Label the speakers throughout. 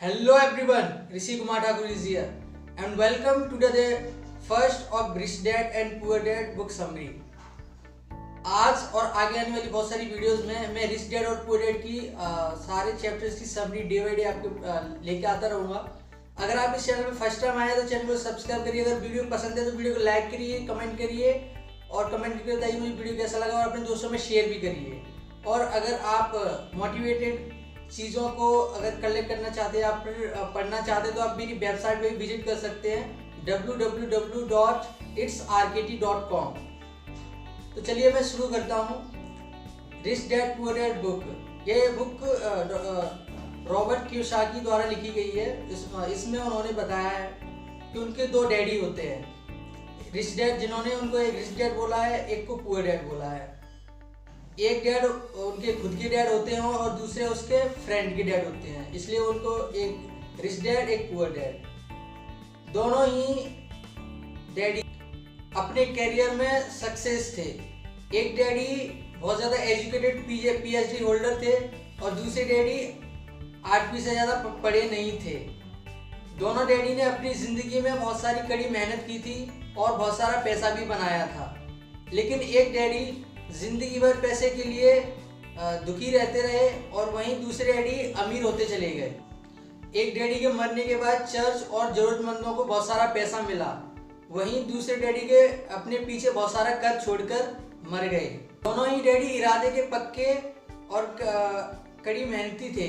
Speaker 1: Hello everyone, Rishi Kumar Thakur is here and welcome to the first of Rich Dad and Poor Dad book summary. आज और आगे आने वाली बहुत सारी वीडियोस में मैं रिच डैड और पुअर डैड की सारे चैप्टर्स की समरी डे बाई डे आपको लेके आता रहूँगा। अगर आप इस चैनल में फर्स्ट टाइम आए तो चैनल को सब्सक्राइब करिए। अगर वीडियो पसंद है तो वीडियो को लाइक करिए, कमेंट करिए और कमेंट करके बताइए मुझे वीडियो कैसा लगा और अपने दोस्तों में शेयर भी करिए। और अगर आप मोटिवेटेड चीज़ों को अगर कलेक्ट करना चाहते हैं, आप पढ़ना चाहते हैं तो आप मेरी वेबसाइट पे विजिट कर सकते हैं www.itsrkt.com। तो चलिए मैं शुरू करता हूँ। Rich dad poor dad book, ये बुक रॉबर्ट कियोसाकी द्वारा लिखी गई है। इसमें उन्होंने बताया है कि उनके दो डैडी होते हैं, रिच डैड, जिन्होंने उनको एक रिच डैड बोला है, एक को पुअर डैड बोला है। एक डैड उनके खुद के डैड होते हैं और दूसरे उसके फ्रेंड के डैड होते हैं, इसलिए उनको एक रिच डैड एक पुअर डैड। दोनों ही डैडी अपने करियर में सक्सेस थे। एक डैडी बहुत ज़्यादा एजुकेटेड PhD होल्डर थे और दूसरे डैडी 8वीं से ज़्यादा पढ़े नहीं थे। दोनों डैडी ने अपनी ज़िंदगी में बहुत सारी कड़ी मेहनत की थी और बहुत सारा पैसा भी बनाया था, लेकिन एक डैडी जिंदगी भर पैसे के लिए दुखी रहते रहे और वहीं दूसरे डैडी अमीर होते चले गए। एक डैडी के मरने के बाद चर्च और जरूरतमंदों को बहुत सारा पैसा मिला, वहीं दूसरे डैडी के अपने पीछे बहुत सारा कर्ज छोड़कर मर गए। दोनों ही डैडी इरादे के पक्के और कड़ी मेहनती थे,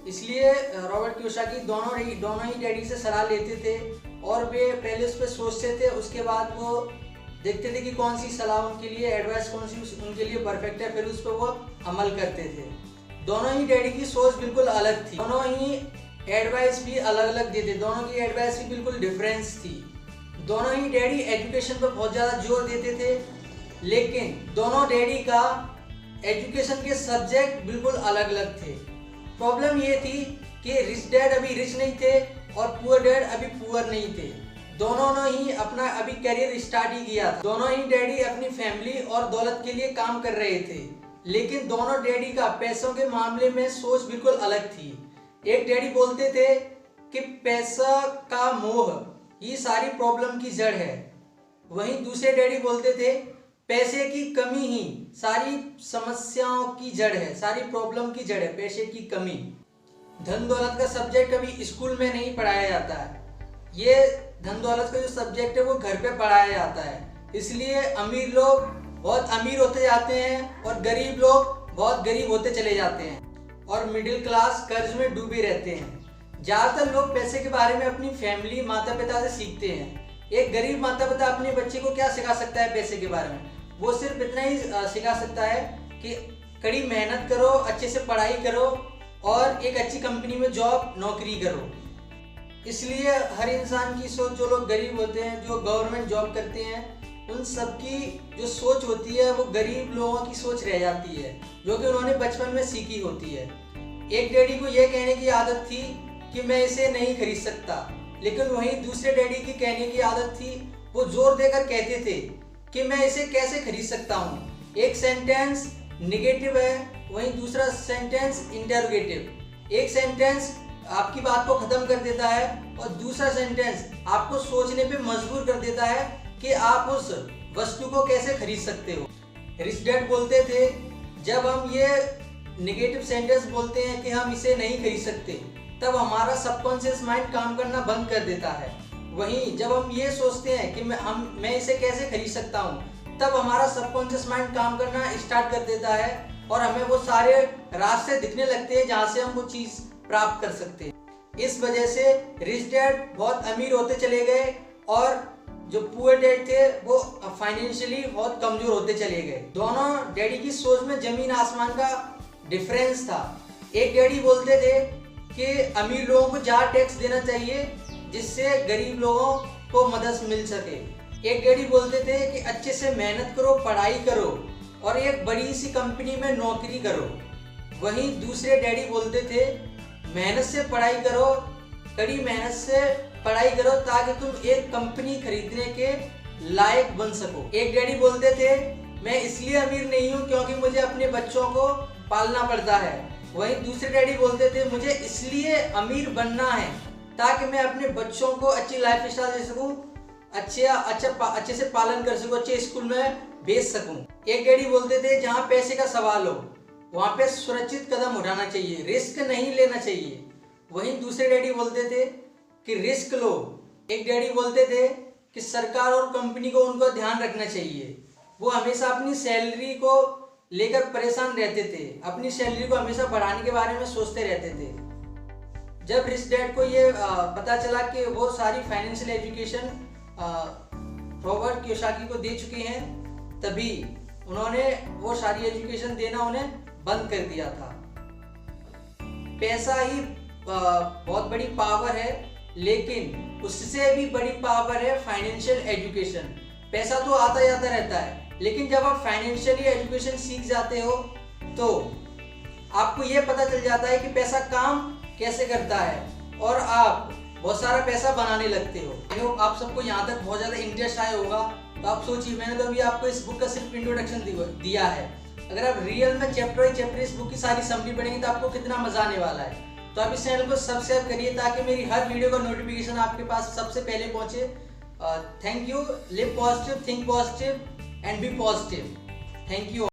Speaker 1: इसलिए रॉबर्ट कियोसाकी दोनों ही डैडी से सलाह लेते थे और वे पहले उस पर सोचते थे, उसके बाद वो देखते थे कि कौन सी सलाह उनके लिए, एडवाइस कौन सी उनके लिए परफेक्ट है, फिर उस पर वो अमल करते थे। दोनों ही डैडी की सोच बिल्कुल अलग थी, दोनों ही एडवाइस भी अलग अलग देते, दोनों की एडवाइस भी बिल्कुल डिफरेंस थी। दोनों ही डैडी एजुकेशन पर बहुत ज़्यादा जोर देते थे, लेकिन दोनों डैडी का एजुकेशन के सब्जेक्ट बिल्कुल अलग अलग थे। प्रॉब्लम ये थी कि रिच डैड अभी रिच नहीं थे और पुअर डैड अभी पुअर नहीं थे। दोनों ने ही अपना अभी करियर स्टार्ट ही किया था। दोनों ही डैडी अपनी फैमिली और दौलत के लिए काम कर रहे थे, लेकिन दोनों डैडी का पैसों के मामले में सोच बिल्कुल अलग थी। एक डैडी बोलते थे कि पैसा का मोह ये सारी प्रॉब्लम की जड़ है, वहीं दूसरे डैडी बोलते थे पैसे की कमी ही सारी समस्याओं की जड़ है, सारी प्रॉब्लम की जड़ है पैसे की कमी। धन दौलत का सब्जेक्ट अभी स्कूल में नहीं पढ़ाया जाता है, ये धन दौलत का जो सब्जेक्ट है वो घर पे पढ़ाया जाता है, इसलिए अमीर लोग बहुत अमीर होते जाते हैं और गरीब लोग बहुत गरीब होते चले जाते हैं और मिडिल क्लास कर्ज में डूबे रहते हैं। ज़्यादातर लोग पैसे के बारे में अपनी फैमिली माता पिता से सीखते हैं। एक गरीब माता पिता अपने बच्चे को क्या सिखा सकता है पैसे के बारे में? वो सिर्फ इतना ही सिखा सकता है कि कड़ी मेहनत करो, अच्छे से पढ़ाई करो और एक अच्छी कंपनी में नौकरी करो। इसलिए हर इंसान की सोच, जो लोग गरीब होते हैं, जो गवर्नमेंट जॉब करते हैं, उन सब की जो सोच होती है वो गरीब लोगों की सोच रह जाती है, जो कि उन्होंने बचपन में सीखी होती है। एक डैडी को यह कहने की आदत थी कि मैं इसे नहीं खरीद सकता, लेकिन वहीं दूसरे डैडी की कहने की आदत थी, वो जोर देकर कहते थे कि मैं इसे कैसे खरीद सकता हूँ। एक सेंटेंस निगेटिव है, वहीं दूसरा सेंटेंस इंटरोगेटिव। एक सेंटेंस आपकी बात को खत्म कर देता है और दूसरा सेंटेंस आपको सोचने पे मजबूर कर देता है कि आप उस वस्तु को कैसे खरीद सकते हो। रिच डैड बोलते थे जब हम ये नेगेटिव सेंटेंस बोलते हैं कि हम इसे नहीं खरीद सकते, तब हमारा सबकॉन्शियस माइंड काम करना बंद कर देता है। वहीं जब हम ये सोचते हैं कि मैं इसे कैसे खरीद सकता हूँ, तब हमारा सबकॉन्शियस माइंड काम करना स्टार्ट कर देता है और हमें वो सारे रास्ते दिखने लगते हैं जहाँ से हम वो चीज़ प्राप्त कर सकते हैं। इस वजह से रिच डैड बहुत अमीर होते चले गए और जो पुअर डैड थे वो फाइनेंशियली बहुत कमजोर होते चले गए। दोनों डैडी की सोच में जमीन आसमान का डिफरेंस था। एक डैडी बोलते थे कि अमीर लोगों को ज़्यादा टैक्स देना चाहिए जिससे गरीब लोगों को मदद मिल सके। एक डैडी बोलते थे कि अच्छे से मेहनत करो, पढ़ाई करो और एक बड़ी सी कंपनी में नौकरी करो। वहीं दूसरे डैडी बोलते थे मेहनत से पढ़ाई करो, कड़ी मेहनत से पढ़ाई करो ताकि तुम एक कंपनी खरीदने के लायक बन सको। एक डैडी बोलते थे मैं इसलिए अमीर नहीं हूँ क्योंकि मुझे अपने बच्चों को पालना पड़ता है, वहीं दूसरे डैडी बोलते थे मुझे इसलिए अमीर बनना है ताकि मैं अपने बच्चों को अच्छी लाइफ स्टाइल दे सकूं, अच्छे से पालन कर सकूं, अच्छे स्कूल में भेज सकूं। एक डैडी बोलते थे जहां पैसे का सवाल हो वहां पे सुरक्षित कदम उठाना चाहिए, रिस्क नहीं लेना चाहिए। वहीं दूसरे डैडी बोलते थे कि रिस्क लो। एक डैडी बोलते थे कि सरकार और कंपनी को उनको ध्यान रखना चाहिए, वो हमेशा अपनी सैलरी को लेकर परेशान रहते थे, अपनी सैलरी को हमेशा बढ़ाने के बारे में सोचते रहते थे। जब रिच डैड को ये पता चला कि वो सारी फाइनेंशियल एजुकेशन रॉबर्ट कियोसाकी को दे चुके हैं, तभी उन्होंने वो सारी एजुकेशन देना उन्हें बंद कर दिया था। पैसा ही बहुत बड़ी पावर है, लेकिन उससे भी बड़ी पावर है फाइनेंशियल एजुकेशन। पैसा तो आता जाता रहता है, लेकिन जब आप फाइनेंशियली एजुकेशन सीख जाते हो तो आपको ये पता चल जाता है कि पैसा काम कैसे करता है और आप बहुत सारा पैसा बनाने लगते हो। आई होप आप सबको यहाँ तक बहुत ज़्यादा इंटरेस्ट आया होगा। तो आप सोचिए, मैंने तो अभी आपको इस बुक का सिर्फ इंट्रोडक्शन दिया है, अगर आप रियल में चैप्टर बाई चैप्टर इस बुक की सारी समरी पढ़ेंगे तो आपको कितना मजा आने वाला है। तो आप इस चैनल को सब्सक्राइब करिए ताकि मेरी हर वीडियो का नोटिफिकेशन आपके पास सबसे पहले पहुंचे। Thank you. Live positive, think positive and be positive. Thank you.